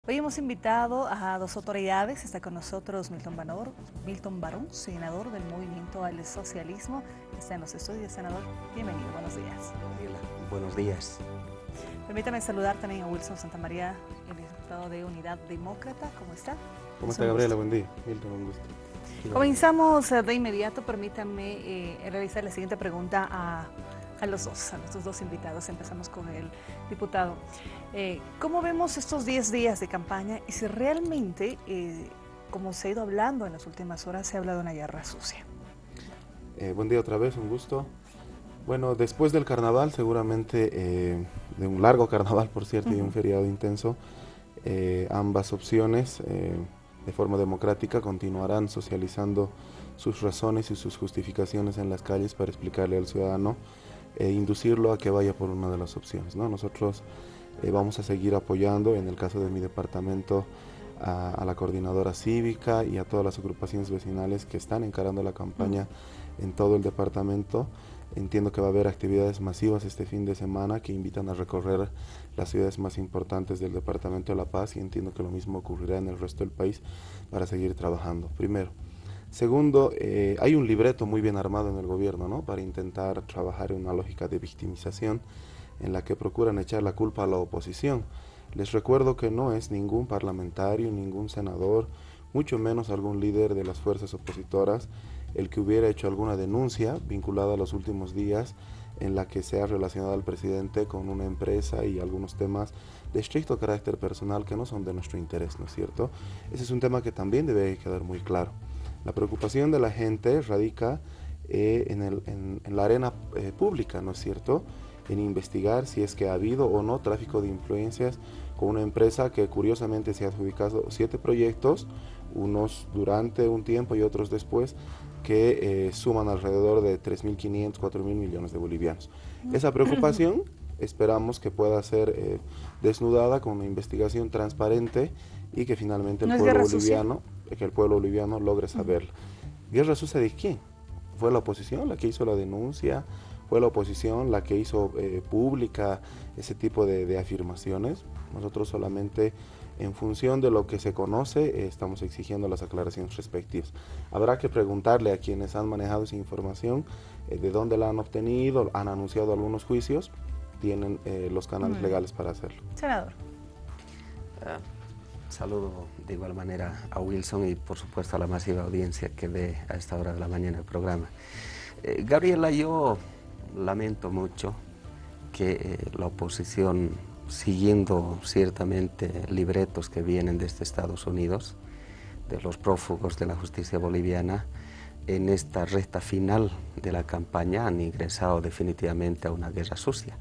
Hoy hemos invitado a dos autoridades. Está con nosotros Milton Barón, senador del Movimiento al Socialismo. Está en los estudios, senador. Bienvenido, buenos días. Gabriela, buenos días. Permítame saludar también a Wilson Santamaría, el diputado de Unidad Demócrata. ¿Cómo está? ¿Cómo está, Gabriela? Buen día. Milton, un gusto. Comenzamos de inmediato. Permítanme realizar la siguiente pregunta a nuestros dos invitados. Empezamos con el diputado. ¿Cómo vemos estos 10 días de campaña y si realmente, como se ha ido hablando en las últimas horas, se habla de una guerra sucia? Buen día otra vez, un gusto. Bueno, después del carnaval, seguramente, de un largo carnaval, por cierto, y un feriado intenso, ambas opciones, de forma democrática, continuarán socializando sus razones y sus justificaciones en las calles para explicarle al ciudadano e inducirlo a que vaya por una de las opciones, ¿no? Nosotros vamos a seguir apoyando, en el caso de mi departamento, a la coordinadora cívica y a todas las agrupaciones vecinales que están encarando la campaña en todo el departamento. Entiendo que va a haber actividades masivas este fin de semana que invitan a recorrer las ciudades más importantes del departamento de La Paz, y entiendo que lo mismo ocurrirá en el resto del país para seguir trabajando, primero. Segundo, hay un libreto muy bien armado en el gobierno, ¿no?, para intentar trabajar en una lógica de victimización en la que procuran echar la culpa a la oposición. Les recuerdo que no es ningún parlamentario, ningún senador, mucho menos algún líder de las fuerzas opositoras, el que hubiera hecho alguna denuncia vinculada a los últimos días en la que se ha relacionado al presidente con una empresa y algunos temas de estricto carácter personal que no son de nuestro interés, ¿no es cierto? Ese es un tema que también debe quedar muy claro. La preocupación de la gente radica en la arena pública, ¿no es cierto?, en investigar si es que ha habido o no tráfico de influencias con una empresa que curiosamente se ha adjudicado 7 proyectos, unos durante un tiempo y otros después, que suman alrededor de 3.500, 4.000 millones de bolivianos. Esa preocupación esperamos que pueda ser desnudada con una investigación transparente y que finalmente el pueblo boliviano logre saberlo. ¿Guerra sucia de quién? ¿Fue la oposición la que hizo la denuncia? ¿Fue la oposición la que hizo pública ese tipo de afirmaciones? Nosotros solamente, en función de lo que se conoce, estamos exigiendo las aclaraciones respectivas. Habrá que preguntarle a quienes han manejado esa información de dónde la han obtenido, han anunciado algunos juicios, tienen los canales legales para hacerlo. Senador. Saludo de igual manera a Wilson y por supuesto a la masiva audiencia que ve a esta hora de la mañana el programa. Gabriela, yo lamento mucho que la oposición, siguiendo ciertamente libretos que vienen desde Estados Unidos, de los prófugos de la justicia boliviana, en esta recta final de la campaña han ingresado definitivamente a una guerra sucia.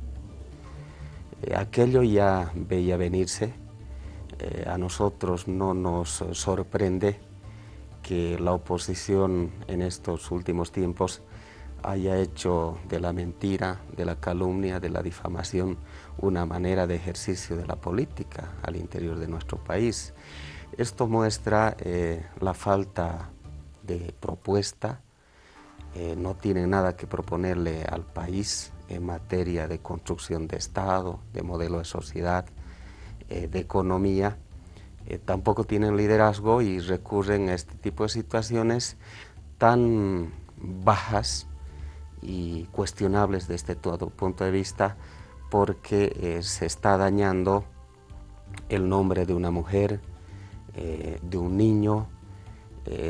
Aquello ya veía venirse. A nosotros no nos sorprende que la oposición en estos últimos tiempos haya hecho de la mentira, de la calumnia, de la difamación una manera de ejercicio de la política al interior de nuestro país. Esto muestra la falta de propuesta, no tienen nada que proponerle al país en materia de construcción de Estado, de modelo de sociedad, de economía, tampoco tienen liderazgo y recurren a este tipo de situaciones tan bajas y cuestionables desde todo punto de vista, porque se está dañando el nombre de una mujer, de un niño,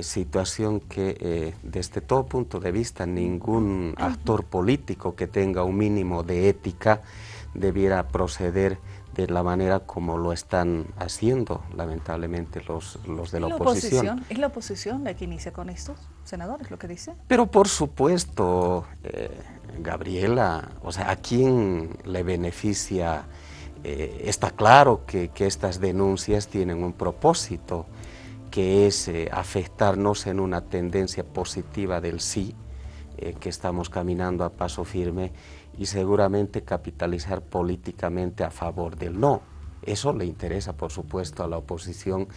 situación que desde todo punto de vista ningún actor político que tenga un mínimo de ética debiera proceder de la manera como lo están haciendo, lamentablemente, los de la oposición. ¿Es la oposición la que inicia con estos senadores, lo que dice? Pero por supuesto, Gabriela, o sea, ¿a quién le beneficia? Está claro que estas denuncias tienen un propósito, que es afectarnos en una tendencia positiva del sí, que estamos caminando a paso firme, y seguramente capitalizar políticamente a favor del no. Eso le interesa, por supuesto, a la oposición,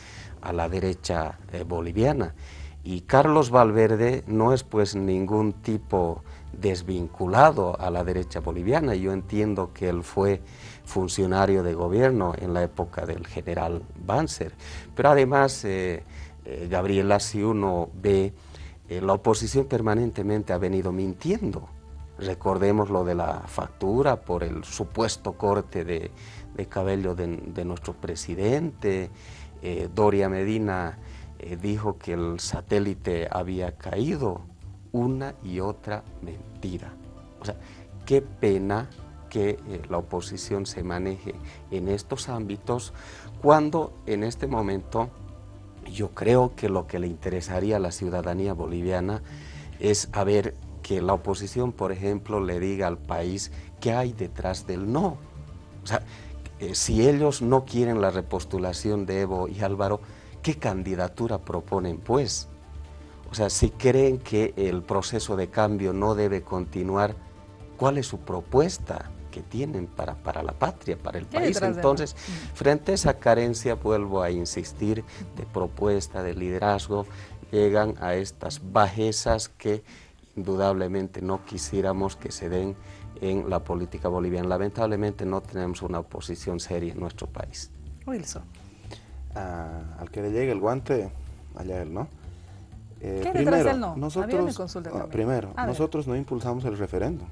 a la derecha boliviana. Y Carlos Valverde no es pues ningún tipo desvinculado a la derecha boliviana. Yo entiendo que él fue funcionario de gobierno en la época del general Banzer, pero además, Gabriela, si uno ve, la oposición permanentemente ha venido mintiendo. Recordemos lo de la factura por el supuesto corte de cabello de nuestro presidente. Doria Medina dijo que el satélite había caído, una y otra mentira. O sea, qué pena que la oposición se maneje en estos ámbitos cuando en este momento yo creo que lo que le interesaría a la ciudadanía boliviana es a ver que la oposición, por ejemplo, le diga al país qué hay detrás del no. O sea, si ellos no quieren la repostulación de Evo y Álvaro, ¿qué candidatura proponen, pues? O sea, si creen que el proceso de cambio no debe continuar, ¿cuál es su propuesta que tienen para la patria, para el país? Entonces, frente a esa carencia, vuelvo a insistir, de propuesta, de liderazgo, llegan a estas bajezas que indudablemente no quisiéramos que se den en la política boliviana. Lamentablemente no tenemos una oposición seria en nuestro país. Wilson. Al que le llegue el guante, allá él, ¿no? ¿Qué detrás del no? Nosotros, nosotros no impulsamos el referéndum.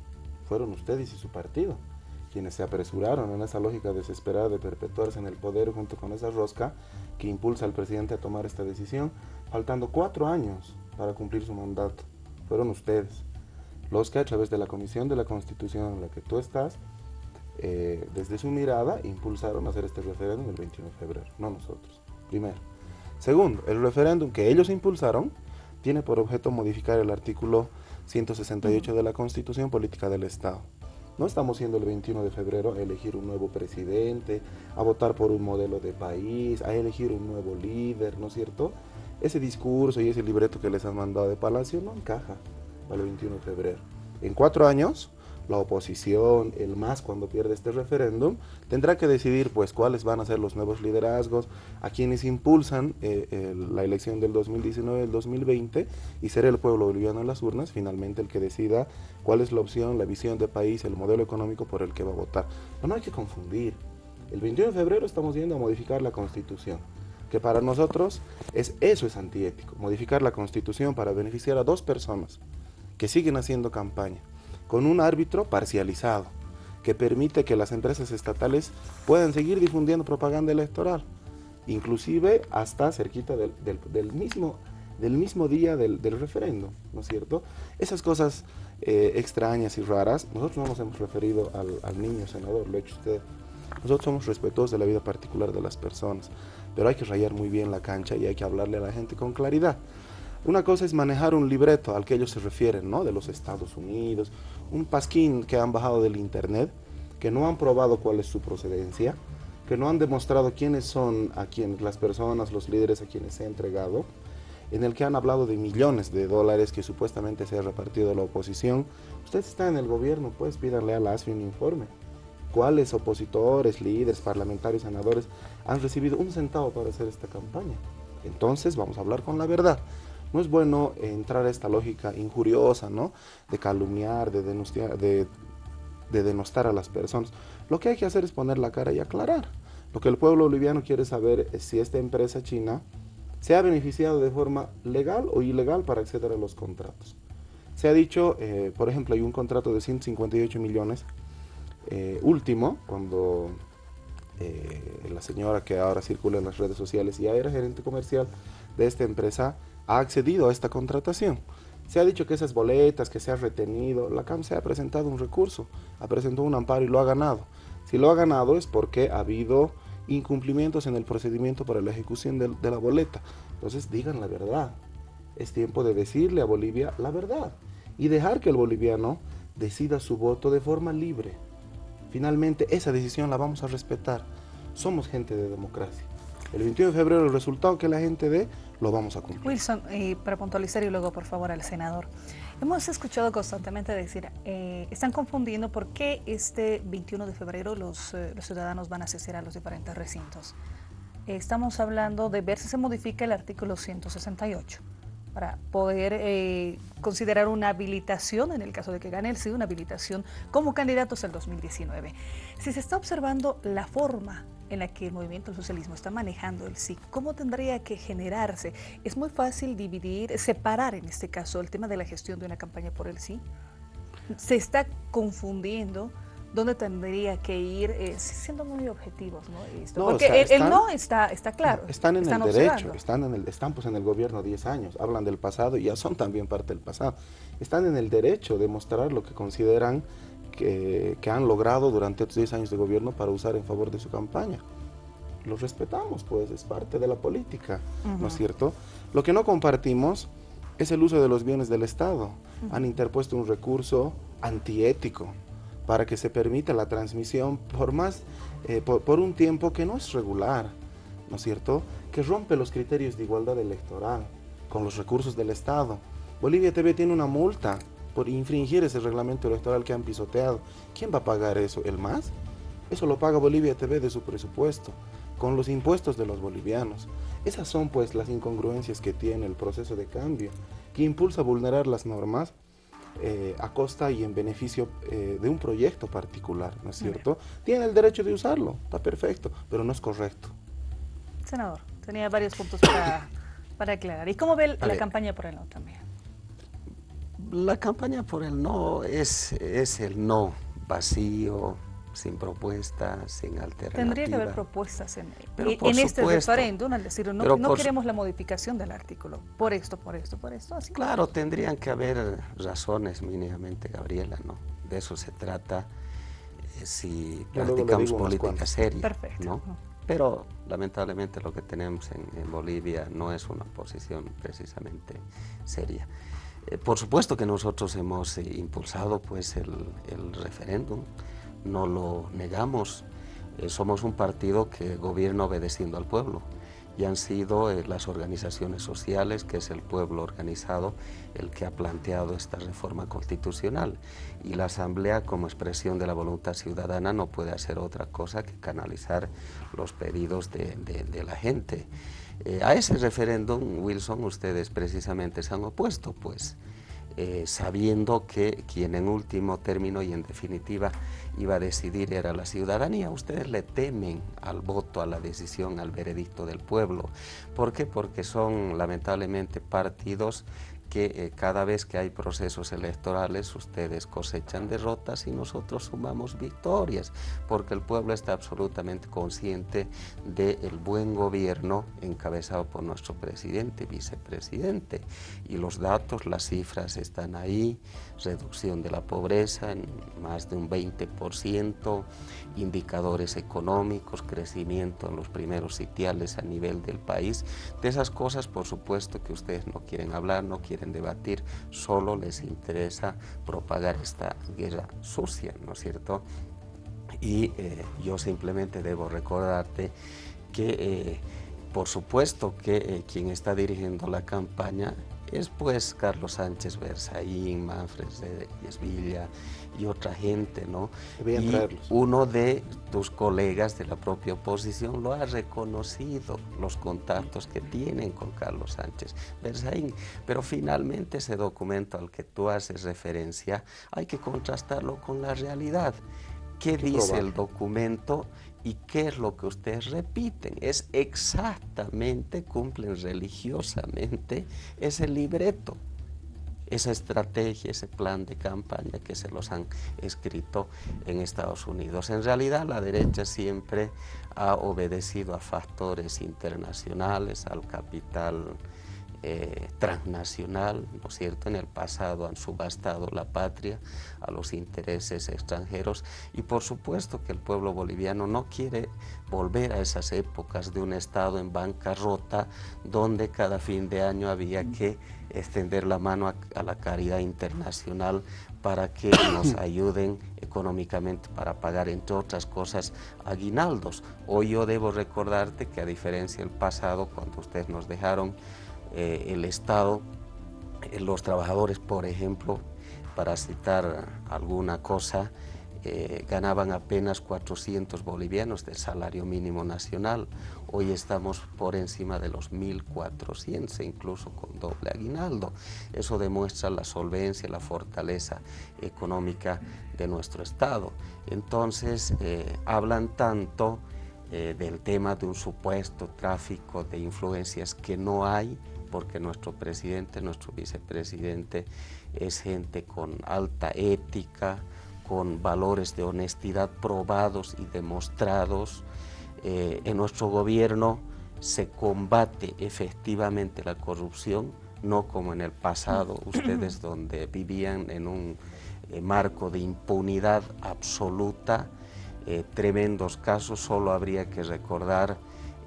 Fueron ustedes y su partido quienes se apresuraron en esa lógica desesperada de perpetuarse en el poder junto con esa rosca que impulsa al presidente a tomar esta decisión, faltando 4 años para cumplir su mandato. Fueron ustedes los que, a través de la Comisión de la Constitución en la que tú estás, desde su mirada, impulsaron a hacer este referéndum el 21 de febrero, no nosotros, primero. Segundo, el referéndum que ellos impulsaron tiene por objeto modificar el artículo 168 de la Constitución Política del Estado. No estamos yendo el 21 de febrero a elegir un nuevo presidente, a votar por un modelo de país, a elegir un nuevo líder, ¿no es cierto? Ese discurso y ese libreto que les han mandado de Palacio no encaja para el 21 de febrero. En 4 años, la oposición, el MAS, cuando pierde este referéndum, tendrá que decidir pues cuáles van a ser los nuevos liderazgos, a quienes impulsan la elección del 2019 y el 2020, y será el pueblo boliviano en las urnas finalmente el que decida cuál es la opción, la visión de país, el modelo económico por el que va a votar. No hay que confundir. El 21 de febrero estamos yendo a modificar la Constitución, que para nosotros eso es antiético, modificar la Constitución para beneficiar a 2 personas que siguen haciendo campaña, con un árbitro parcializado, que permite que las empresas estatales puedan seguir difundiendo propaganda electoral, inclusive hasta cerquita del mismo día del referéndum, ¿no es cierto? Esas cosas extrañas y raras, nosotros no nos hemos referido al niño senador, lo ha hecho usted. Nosotros somos respetuosos de la vida particular de las personas, pero hay que rayar muy bien la cancha y hay que hablarle a la gente con claridad. Una cosa es manejar un libreto al que ellos se refieren, ¿no? De los Estados Unidos, un pasquín que han bajado del internet, que no han probado cuál es su procedencia, que no han demostrado quiénes son las personas, los líderes a quienes se ha entregado, en el que han hablado de millones de dólares que supuestamente se ha repartido a la oposición. Usted está en el gobierno, pues pídale a la ASFI un informe. ¿Cuáles opositores, líderes, parlamentarios, senadores han recibido 1 centavo para hacer esta campaña? Entonces vamos a hablar con la verdad. No es bueno entrar a esta lógica injuriosa, ¿no? De calumniar, de denostar a las personas. Lo que hay que hacer es poner la cara y aclarar. Lo que el pueblo boliviano quiere saber es si esta empresa china se ha beneficiado de forma legal o ilegal para acceder a los contratos. Se ha dicho, por ejemplo, hay un contrato de 158 millones último, cuando la señora que ahora circula en las redes sociales ya era gerente comercial de esta empresa, ha accedido a esta contratación. Se ha dicho que esas boletas que se ha retenido, la CAM se ha presentado un recurso, ha presentado un amparo y lo ha ganado. Si lo ha ganado es porque ha habido incumplimientos en el procedimiento para la ejecución de la boleta. Entonces digan la verdad. Es tiempo de decirle a Bolivia la verdad y dejar que el boliviano decida su voto de forma libre. Finalmente esa decisión la vamos a respetar. Somos gente de democracia. El 21 de febrero el resultado que la gente dé lo vamos a cumplir. Wilson, para puntualizar y luego por favor al senador. Hemos escuchado constantemente decir, están confundiendo por qué este 21 de febrero los ciudadanos van a asistir a los diferentes recintos. Estamos hablando de ver si se modifica el artículo 168. para poder considerar una habilitación, en el caso de que gane el sí, una habilitación como candidatos al 2019. Si se está observando la forma en la que el movimiento del socialismo está manejando el sí, ¿cómo tendría que generarse? ¿Es muy fácil dividir, separar en este caso el tema de la gestión de una campaña por el sí? ¿Se está confundiendo dónde tendría que ir, siendo muy objetivos, ¿no? Esto, No, porque el no está claro. Están en el observando. derecho, están pues en el gobierno 10 años, hablan del pasado y ya son también parte del pasado. Están en el derecho de mostrar lo que consideran que han logrado durante estos 10 años de gobierno para usar en favor de su campaña. Los respetamos, pues, es parte de la política, ¿no es cierto? Lo que no compartimos es el uso de los bienes del Estado. Han interpuesto un recurso antiético para que se permita la transmisión por un tiempo que no es regular, ¿no es cierto? Que rompe los criterios de igualdad electoral con los recursos del Estado. Bolivia TV tiene una multa por infringir ese reglamento electoral que han pisoteado. ¿Quién va a pagar eso? ¿El MAS? Eso lo paga Bolivia TV de su presupuesto, con los impuestos de los bolivianos. Esas son pues las incongruencias que tiene el proceso de cambio, que impulsa a vulnerar las normas a costa y en beneficio de un proyecto particular, ¿no es cierto? Tiene el derecho de usarlo, está perfecto, pero no es correcto. Senador, tenía varios puntos para aclarar. ¿Y cómo ve la campaña por el no también? La campaña por el no es el no vacío, sin propuestas, sin alternativa. Tendría que haber propuestas en este supuesto, referéndum, al decir no queremos la modificación del artículo, por esto, así. Claro, tendrían que haber razones mínimamente, Gabriela, ¿no? De eso se trata si practicamos política seria. Perfecto. ¿no? Pero lamentablemente lo que tenemos en Bolivia no es una posición precisamente seria. Por supuesto que nosotros hemos impulsado pues el referéndum, no lo negamos, somos un partido que gobierna obedeciendo al pueblo y han sido las organizaciones sociales, que es el pueblo organizado, el que ha planteado esta reforma constitucional, y la Asamblea, como expresión de la voluntad ciudadana, no puede hacer otra cosa que canalizar los pedidos de la gente. A ese referéndum, Wilson, ustedes precisamente se han opuesto, pues, sabiendo que quien en último término y en definitiva iba a decidir era la ciudadanía. Ustedes le temen al voto, a la decisión, al veredicto del pueblo. ¿Por qué? Porque son lamentablemente partidos que cada vez que hay procesos electorales ustedes cosechan derrotas y nosotros sumamos victorias, porque el pueblo está absolutamente consciente del buen gobierno encabezado por nuestro presidente, vicepresidente, y los datos, las cifras están ahí: reducción de la pobreza en más de un 20%, indicadores económicos, crecimiento en los primeros sitiales a nivel del país. De esas cosas, por supuesto, que ustedes no quieren hablar, no quieren debatir, solo les interesa propagar esta guerra sucia, ¿no es cierto? Y yo simplemente debo recordarte que por supuesto que quien está dirigiendo la campaña es pues Carlos Sánchez Berzaín, Manfred Esvilla y otra gente, ¿no? Y uno de tus colegas de la propia oposición lo ha reconocido, los contactos que tienen con Carlos Sánchez Berzaín, pero finalmente ese documento al que tú haces referencia hay que contrastarlo con la realidad. ¿Qué dice el documento y qué es lo que ustedes repiten? Es exactamente, cumplen religiosamente ese libreto, esa estrategia, ese plan de campaña que se los han escrito en Estados Unidos. En realidad la derecha siempre ha obedecido a factores internacionales, al capital transnacional, ¿no es cierto? En el pasado han subastado la patria a los intereses extranjeros y por supuesto que el pueblo boliviano no quiere volver a esas épocas de un Estado en bancarrota donde cada fin de año había que extender la mano a la caridad internacional para que nos ayuden económicamente para pagar, entre otras cosas, aguinaldos. Hoy yo debo recordarte que a diferencia del pasado, cuando ustedes nos dejaron el Estado, los trabajadores, por ejemplo, para citar alguna cosa, ganaban apenas 400 bolivianos del salario mínimo nacional. Hoy estamos por encima de los 1.400, incluso con doble aguinaldo. Eso demuestra la solvencia, la fortaleza económica de nuestro Estado. Entonces, hablan tanto del tema de un supuesto tráfico de influencias que no hay, porque nuestro presidente, nuestro vicepresidente es gente con alta ética, con valores de honestidad probados y demostrados. En nuestro gobierno se combate efectivamente la corrupción, no como en el pasado, ustedes donde vivían en un marco de impunidad absoluta, tremendos casos. Solo habría que recordar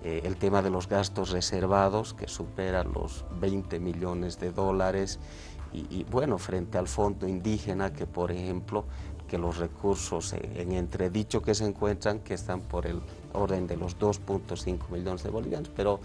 el tema de los gastos reservados, que supera los 20 millones de dólares, y bueno, frente al fondo indígena, que por ejemplo, que los recursos en entredicho que se encuentran, que están por el orden de los 2.5 millones de bolivianos, pero,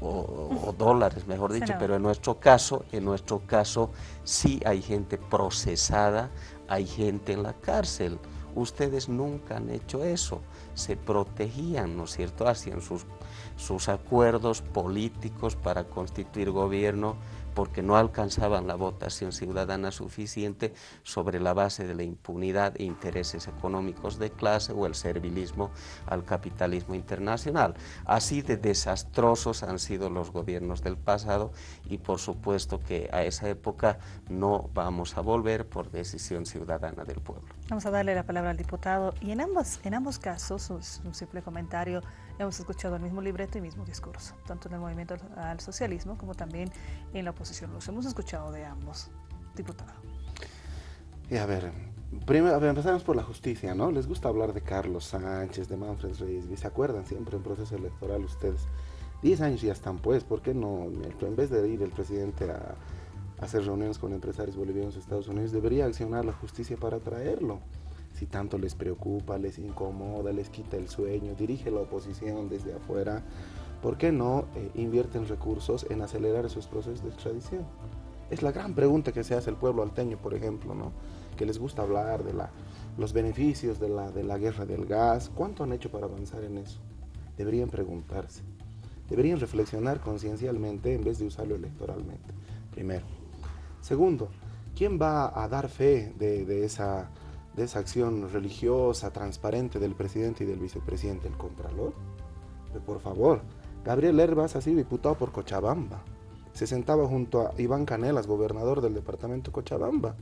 o dólares, mejor dicho, pero en nuestro caso sí hay gente procesada, hay gente en la cárcel. Ustedes nunca han hecho eso, se protegían, ¿no es cierto?, hacían sus acuerdos políticos para constituir gobierno, porque no alcanzaban la votación ciudadana suficiente sobre la base de la impunidad e intereses económicos de clase o el servilismo al capitalismo internacional. Así de desastrosos han sido los gobiernos del pasado, y por supuesto que a esa época no vamos a volver por decisión ciudadana del pueblo. Vamos a darle la palabra al diputado, y en ambos casos, un simple comentario, hemos escuchado el mismo libreto y mismo discurso, tanto en el movimiento al socialismo como también en la oposición. Los hemos escuchado de ambos. Diputado. Y a ver, primero empezamos por la justicia, ¿no? Les gusta hablar de Carlos Sánchez, de Manfred Reyes, ¿se acuerdan siempre en proceso electoral ustedes? 10 años ya están, pues, ¿por qué no? En vez de ir el presidente a hacer reuniones con empresarios bolivianos de Estados Unidos, debería accionar la justicia para traerlo. Si tanto les preocupa, les incomoda, les quita el sueño, dirige la oposición desde afuera, ¿por qué no invierten recursos en acelerar esos procesos de extradición? Es la gran pregunta que se hace el pueblo alteño, por ejemplo, ¿no? Que les gusta hablar de los beneficios de la guerra del gas. ¿Cuánto han hecho para avanzar en eso? Deberían preguntarse. Deberían reflexionar conciencialmente en vez de usarlo electoralmente, primero. Segundo, ¿quién va a dar fe de esa acción religiosa, transparente del presidente y del vicepresidente? ¿El Contralor? Por favor, Gabriel Hervas ha sido diputado por Cochabamba. Se sentaba junto a Iván Canelas, gobernador del departamento de Cochabamba.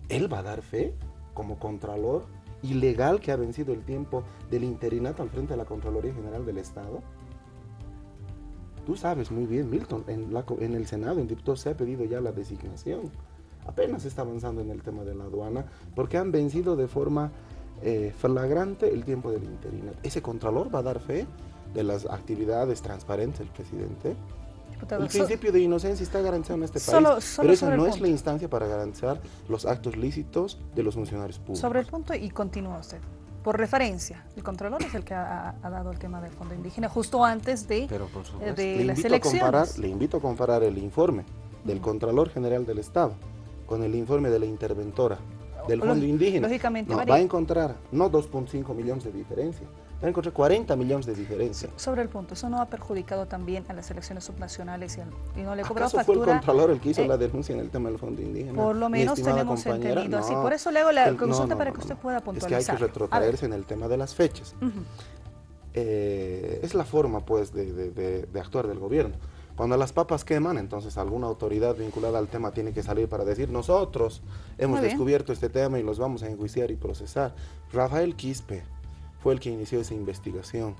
¿Él va a dar fe como Contralor ilegal que ha vencido el tiempo del interinato al frente de la Contraloría General del Estado? Tú sabes muy bien, Milton, en el Senado, en diputados, se ha pedido ya la designación. Apenas se está avanzando en el tema de la aduana, porque han vencido de forma flagrante el tiempo del interinato. ¿Ese Contralor va a dar fe de las actividades transparentes del presidente? Diputado, el principio de inocencia está garantizado en este país, pero esa no es la instancia para garantizar los actos lícitos de los funcionarios públicos. Sobre el punto, y continúa usted. Por referencia, el Contralor es el que ha dado el tema del Fondo Indígena justo antes de las elecciones. Le invito a comparar el informe del Contralor General del Estado con el informe de la interventora del Fondo Indígena. Lógicamente, va a encontrar no 2.5 millones de diferencia, va a encontrar 40 millones de diferencia. Sobre el punto, ¿eso no ha perjudicado también a las elecciones subnacionales y no le cobró factura? ¿Acaso fue el Contralor el que hizo la denuncia en el tema del Fondo Indígena? Por lo menos tenemos entendido así. Por eso le hago la consulta para que usted pueda puntualizar. Es que hay que retrotraerse en el tema de las fechas. Es la forma, pues, de actuar del gobierno. Cuando las papas queman, entonces alguna autoridad vinculada al tema tiene que salir para decir: nosotros hemos descubierto este tema y los vamos a enjuiciar y procesar. Rafael Quispe fue el que inició esa investigación,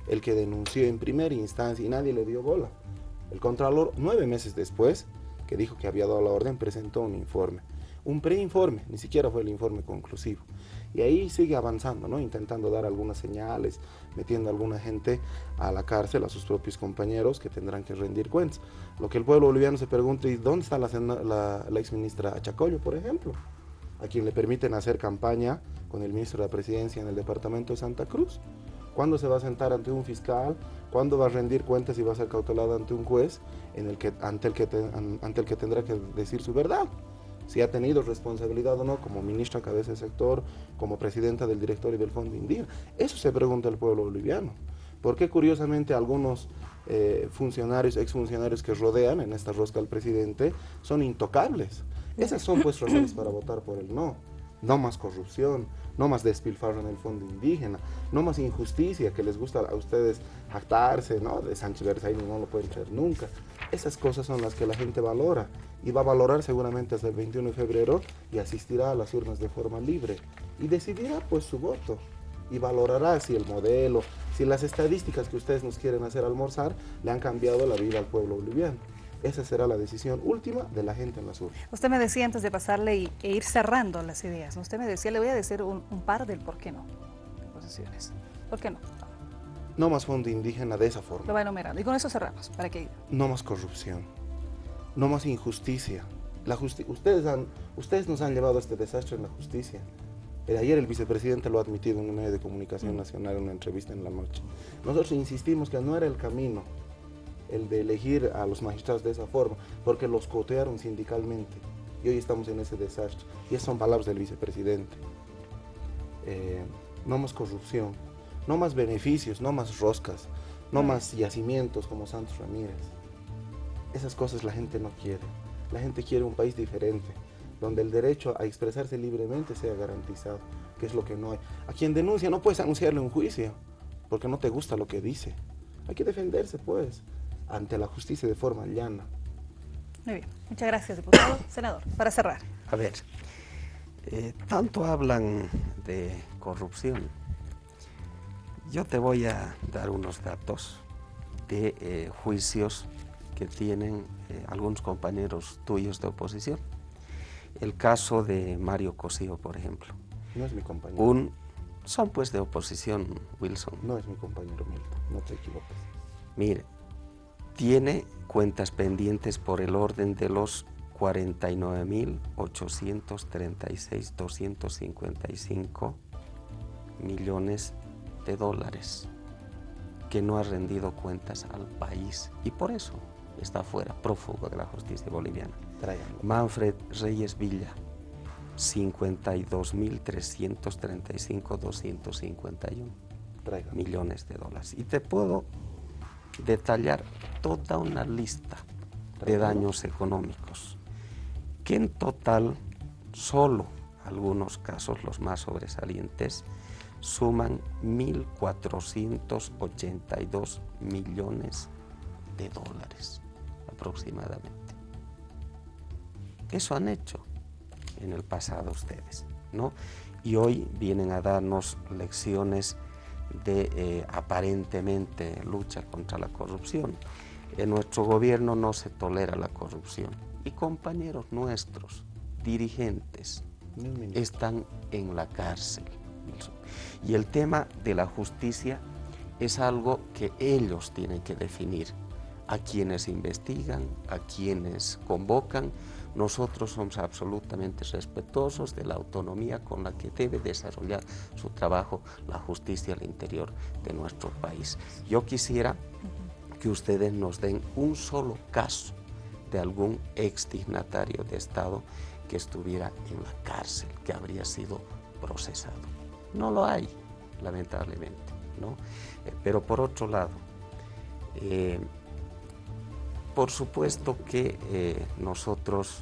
el que denunció en primera instancia y nadie le dio bola. El Contralor, 9 meses después, que dijo que había dado la orden, presentó un informe. Un preinforme, ni siquiera fue el informe conclusivo. Y ahí sigue avanzando, ¿no? Intentando dar algunas señales, metiendo a alguna gente a la cárcel, a sus propios compañeros que tendrán que rendir cuentas. Lo que el pueblo boliviano se pregunta es: ¿dónde está la exministra Achacollo, por ejemplo? A quien le permiten hacer campaña con el ministro de la Presidencia en el departamento de Santa Cruz. ¿Cuándo se va a sentar ante un fiscal? ¿Cuándo va a rendir cuentas y va a ser cautelada ante un juez ante el que tendrá que decir su verdad? si ha tenido responsabilidad o no como ministra cabeza de sector, como presidenta del directorio del Fondo Indígena. Eso se pregunta el pueblo boliviano. ¿Por qué curiosamente algunos funcionarios, exfuncionarios que rodean en esta rosca al presidente son intocables? Esas son pues razones para votar por el no. No más corrupción, no más despilfarro en el fondo indígena, no más injusticia, que les gusta a ustedes jactarse, ¿no? De Sánchez Berzaini no lo pueden creer nunca. Esas cosas son las que la gente valora y va a valorar seguramente hasta el 21 de febrero y asistirá a las urnas de forma libre y decidirá pues su voto y valorará si el modelo, si las estadísticas que ustedes nos quieren hacer almorzar le han cambiado la vida al pueblo boliviano. Esa será la decisión última de la gente en las urnas. Usted me decía antes de pasarle e ir cerrando las ideas, ¿no? Usted me decía, le voy a decir un par del por qué no, de posiciones. ¿Por qué no? No más fondo indígena de esa Lo forma. va enumerando y con eso cerramos, para que... No más corrupción. No más injusticia. Ustedes nos han llevado a este desastre en la justicia. Ayer el vicepresidente lo ha admitido en un medio de comunicación nacional en una entrevista en la noche. Nosotros insistimos que no era el camino el de elegir a los magistrados de esa forma, porque los cotearon sindicalmente y hoy estamos en ese desastre. Y esas son palabras del vicepresidente. No más corrupción, no más beneficios, no más roscas, no más yacimientos como Santos Ramírez. Esas cosas la gente no quiere. La gente quiere un país diferente, donde el derecho a expresarse libremente sea garantizado, que es lo que no hay. A quien denuncia no puedes anunciarle un juicio, porque no te gusta lo que dice. Hay que defenderse, pues, ante la justicia de forma llana. Muy bien, muchas gracias, diputado. Senador, para cerrar. A ver, tanto hablan de corrupción. Yo te voy a dar unos datos de juicios que tienen algunos compañeros tuyos de oposición. El caso de Mario Cosío, por ejemplo. No es mi compañero. Son pues de oposición, Wilson. No es mi compañero, Milton, no te equivoques. Mire, tiene cuentas pendientes por el orden de los 49.836.255 millones de dólares que no ha rendido cuentas al país y por eso está fuera, prófugo de la justicia boliviana. Tráiganlo. Manfred Reyes Villa, 52.335.251 millones de dólares. Y te puedo detallar toda una lista de daños económicos, que en total, solo algunos casos, los más sobresalientes, suman 1.482 millones de dólares aproximadamente. Eso han hecho en el pasado ustedes, ¿no? Y hoy vienen a darnos lecciones de aparentemente lucha contra la corrupción. En nuestro gobierno no se tolera la corrupción y compañeros nuestros, dirigentes, están en la cárcel. Y el tema de la justicia es algo que ellos tienen que definir, a quienes investigan, a quienes convocan. Nosotros somos absolutamente respetuosos de la autonomía con la que debe desarrollar su trabajo la justicia al interior de nuestro país. Yo quisiera que ustedes nos den un solo caso de algún exdignatario de Estado que estuviera en la cárcel, que habría sido procesado. No lo hay, lamentablemente, ¿no? Pero por otro lado, por supuesto que nosotros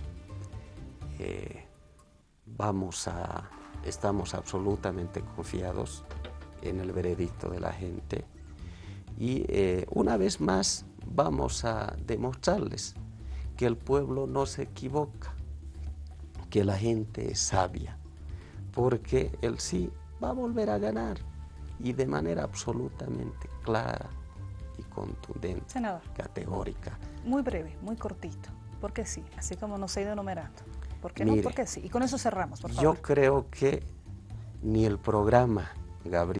estamos absolutamente confiados en el veredicto de la gente y una vez más vamos a demostrarles que el pueblo no se equivoca, que la gente es sabia, porque el sí va a volver a ganar y de manera absolutamente clara y contundente, Senador, categórica. muy breve, muy cortito, porque sí, así como nos ha ido enumerando. ¿Por qué Mire, no? Porque sí. Y con eso cerramos, por favor. Yo creo que ni el programa, Gabriel,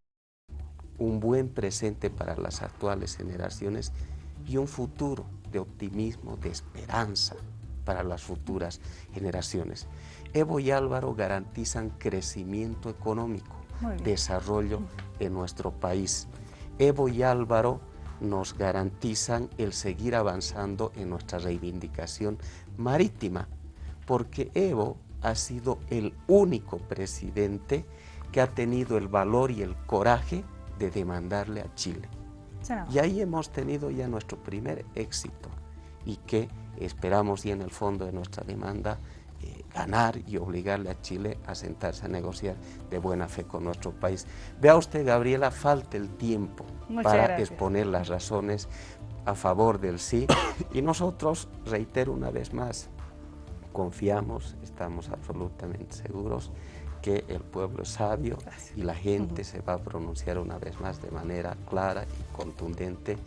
un buen presente para las actuales generaciones y un futuro de optimismo, de esperanza para las futuras generaciones. Evo y Álvaro garantizan crecimiento económico, desarrollo en nuestro país. Evo y Álvaro nos garantizan el seguir avanzando en nuestra reivindicación marítima, porque Evo ha sido el único presidente que ha tenido el valor y el coraje de demandarle a Chile. Senador. Y ahí hemos tenido ya nuestro primer éxito y que esperamos y en el fondo de nuestra demanda ganar y obligarle a Chile a sentarse a negociar de buena fe con nuestro país. Vea usted, Gabriela, falta el tiempo para exponer las razones a favor del sí y nosotros, reitero una vez más, confiamos, estamos absolutamente seguros que el pueblo es sabio y la gente se va a pronunciar una vez más de manera clara y contundente,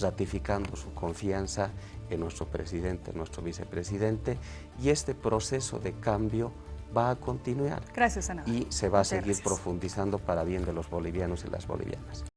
ratificando su confianza en nuestro presidente, en nuestro vicepresidente, y este proceso de cambio va a continuar. Gracias, senador. Y se va a seguir profundizando para bien de los bolivianos y las bolivianas.